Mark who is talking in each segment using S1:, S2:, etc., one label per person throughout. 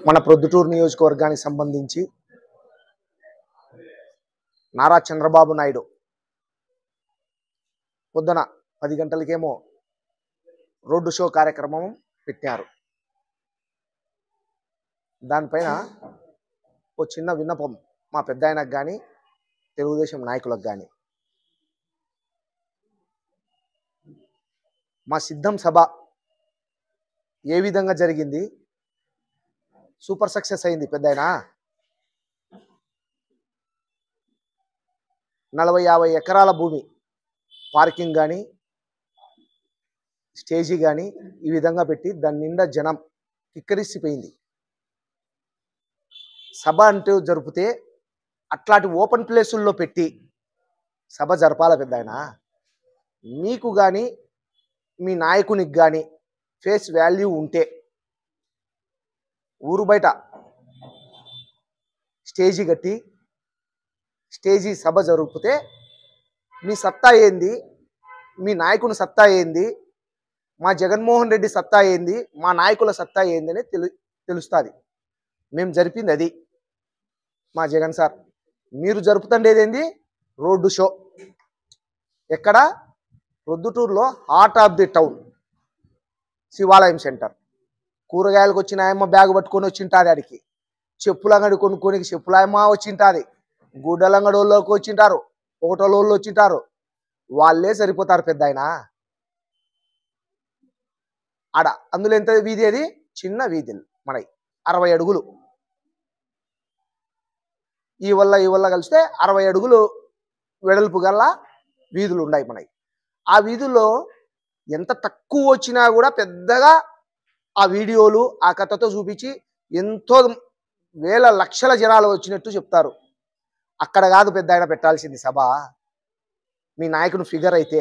S1: మన ప్రొద్దుటూరు నియోజకవర్గానికి సంబంధించి నారా చంద్రబాబు నాయుడు పొద్దున 10 గంటలకేమో రోడ్డు షో కార్యక్రమం పెట్టారు. దానిపైన ఓ చిన్న విన్నపం మా పెద్దాయనకు కానీ తెలుగుదేశం నాయకులకు కానీ, మా సిద్ధం సభ ఏ విధంగా జరిగింది? సూపర్ సక్సెస్ అయింది పెద్దాయన. 40-50 ఎకరాల భూమి, పార్కింగ్ కానీ స్టేజీ కానీ ఈ విధంగా పెట్టి దాని నిండా జనం కిక్కరిసిపోయింది. సభ అంటూ జరిపితే అట్లాంటి ఓపెన్ ప్లేసుల్లో పెట్టి సభ జరపాల పెద్దాయన. మీకు కానీ మీ నాయకునికి కానీ ఫేస్ వాల్యూ ఉంటే ఊరు బయట స్టేజీ కట్టి స్టేజీ సభ జరిపితే మీ సత్తా ఏంది, మీ నాయకుని సత్తా ఏంది, మా జగన్మోహన్ రెడ్డి సత్తా ఏంది, మా నాయకుల సత్తా ఏంది అని తెలుస్తుంది. మేము జరిపింది అది. మా జగన్ సార్ మీరు జరుపుతుండేదేంది? Road show. ఎక్కడ? ప్రొద్దుటూరులో హార్ట్ ఆఫ్ ది టౌన్ శివాలయం సెంటర్. కూరగాయలకు వచ్చిన ఆయమ్మ బ్యాగ్ పట్టుకొని వచ్చింటుంది, ఆడికి చెప్పుల అంగడి కొనుక్కొని చెప్పులాయమ్మ వచ్చింటుంది, గుడ్డల అంగడిలోకి వచ్చింటారు, ఒకటోళ్ళు వచ్చింటారు, వాళ్ళే సరిపోతారు పెద్ద ఆయన ఆడ. అందులో ఎంత వీధి? అది చిన్న వీధులు మనకి 60 అడుగులు. ఈ వల్ల కలిస్తే 60 అడుగులు వెడల్పు గల వీధులు ఉన్నాయి మనకి. ఆ వీధుల్లో ఎంత తక్కువ వచ్చినా కూడా పెద్దగా ఆ వీడియోలు ఆ కథతో చూపించి ఎంతో వేల లక్షల జనాలు వచ్చినట్టు చెప్తారు. అక్కడ కాదు పెద్ద ఆయన పెట్టాల్సింది సభ. మీ నాయకుని ఫిగర్ అయితే,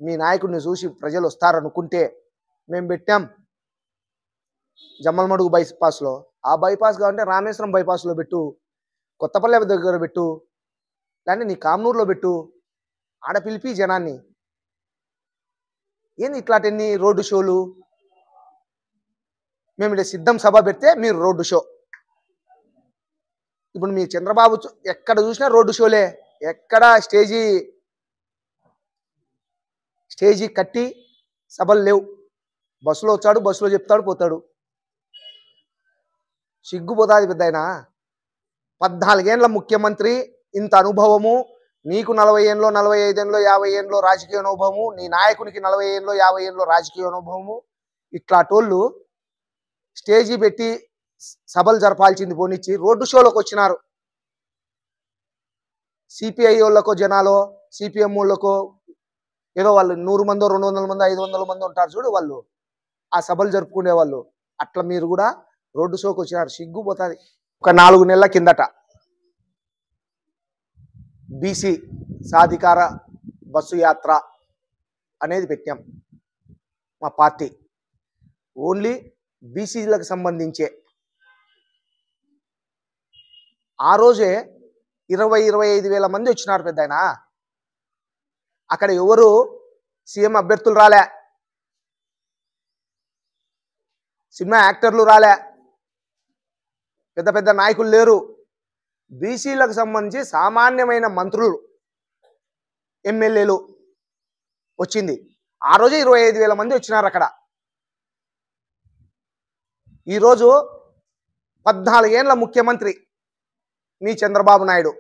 S1: మీ నాయకుడిని చూసి ప్రజలు వస్తారనుకుంటే మేము పెట్టాం జమ్మలమడుగు బైపాస్లో. ఆ బైపాస్ కావాలంటే రామేశ్వరం బైపాస్లో పెట్టు, కొత్తపల్లె దగ్గర పెట్టు, లేదంటే నీ కామనూరులో పెట్టు, ఆడ పిలిపి జనాన్ని. ఏంది ఇట్లాంటి రోడ్డు షోలు? మేము ఇక్కడ సిద్ధం సభ పెడితే మీరు రోడ్డు షో. ఇప్పుడు మీ చంద్రబాబు ఎక్కడ చూసినా రోడ్డు షోలే. ఎక్కడ స్టేజీ కట్టి సభలు లేవు. బస్సులో వచ్చాడు, బస్సులో చెప్తాడు, పోతాడు. సిగ్గుపోతాది పెద్ద ఆయన. 14 ఏళ్ళ ముఖ్యమంత్రి, ఇంత అనుభవము. నీకు 40 ఏళ్ళలో, 45 ఏళ్ళలో, 50 ఏళ్ళలో రాజకీయ అనుభవము, నీ నాయకునికి 40 ఏళ్ళలో, 50 ఏళ్ళలో రాజకీయ అనుభవము. ఇట్లాటోళ్ళు స్టేజీ పెట్టి సభలు జరపాల్సింది పోనిచ్చి రోడ్డు షోలోకి వచ్చినారు. సిపిఐ వాళ్ళకో జనాలో, సిపిఎం వాళ్ళకో ఏదో వాళ్ళు 100 మందో 200 మందో 500 మంది ఉంటారు చూడు, వాళ్ళు ఆ సభలు జరుపుకునే వాళ్ళు. అట్లా మీరు కూడా రోడ్డు షోకి వచ్చినారు. సిగ్గుపోతుంది. ఒక 4 నెలల కిందట బీసీ సాధికార బస్సు యాత్ర అనేది పెట్టాం మా పార్టీ. ఓన్లీ బీసీలకు సంబంధించే. ఆ రోజే 20-25 వేల మంది వచ్చినారు పెద్ద ఆయన. అక్కడ ఎవరు సీఎం అభ్యర్థులు రాలే, సినిమా యాక్టర్లు రాలే, పెద్ద పెద్ద నాయకులు లేరు. బీసీలకు సంబంధించి సామాన్యమైన మంత్రులు, ఎమ్మెల్యేలు వచ్చింది. ఆ రోజే 25 వేల మంది వచ్చినారు అక్కడ. ఈరోజు 14 ఏళ్ళ ముఖ్యమంత్రి మీ చంద్రబాబు నాయుడు,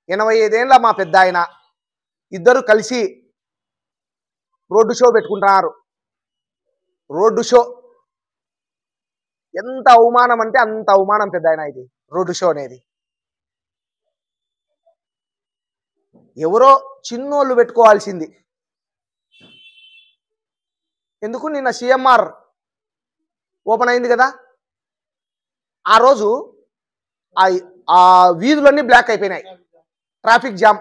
S1: 85 ఏళ్ళ మా పెద్ద ఆయన, ఇద్దరు కలిసి రోడ్డు షో పెట్టుకుంటున్నారు. రోడ్డు షో ఎంత అవమానం అంటే అంత అవమానం పెద్ద ఆయన ఇది రోడ్డు షో అనేది. ఎవరో చిన్నోళ్ళు పెట్టుకోవాల్సింది. ఎందుకు? నిన్న సిఎంఆర్ ఓపెన్ అయింది కదా, ఆ రోజు ఆ వీధులన్నీ బ్లాక్ అయిపోయినాయి, ట్రాఫిక్ జామ్.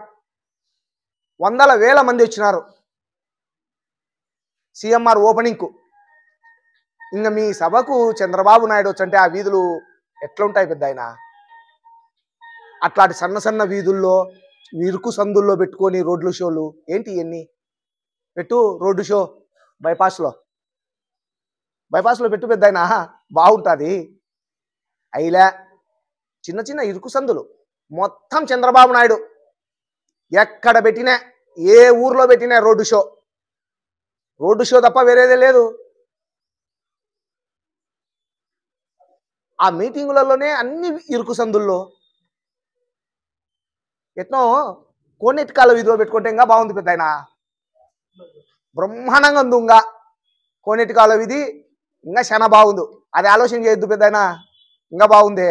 S1: 100,000 మంది వచ్చినారు సిఎంఆర్ ఓపెనింగ్కు. ఇంకా మీ సభకు చంద్రబాబు నాయుడు వచ్చంటే ఆ వీధులు ఎట్లుంటాయి పెద్ద ఆయన? అట్లాంటి సన్న వీధుల్లో ఇరుకు సందుల్లో పెట్టుకొని రోడ్లు షోలు ఏంటి ఇవన్నీ? పెట్టు రోడ్డు షో బైపాస్లో పెట్టు పెద్ద ఆయన, బాగుంటుంది. అయిలే చిన్న చిన్న ఇరుకు సందులు మొత్తం చంద్రబాబు నాయుడు ఎక్కడ పెట్టినా ఏ ఊర్లో పెట్టినా రోడ్డు షో తప్ప వేరేదే లేదు. ఆ మీటింగులలోనే అన్ని ఇరుకు సందుల్లో ఎట్నో కోనేటి కాలువ వీధిలో పెట్టుకుంటే ఇంకా బాగుంది పెద్ద ఆయన, బ్రహ్మాండంగా ఉంది. ఇంకా కోనేటి కాలువ వీధి ఇంకా చాలా బాగుంది. అది ఆలోచన చేయొద్దు పెద్ద ఆయన, ఇంకా బాగుంది.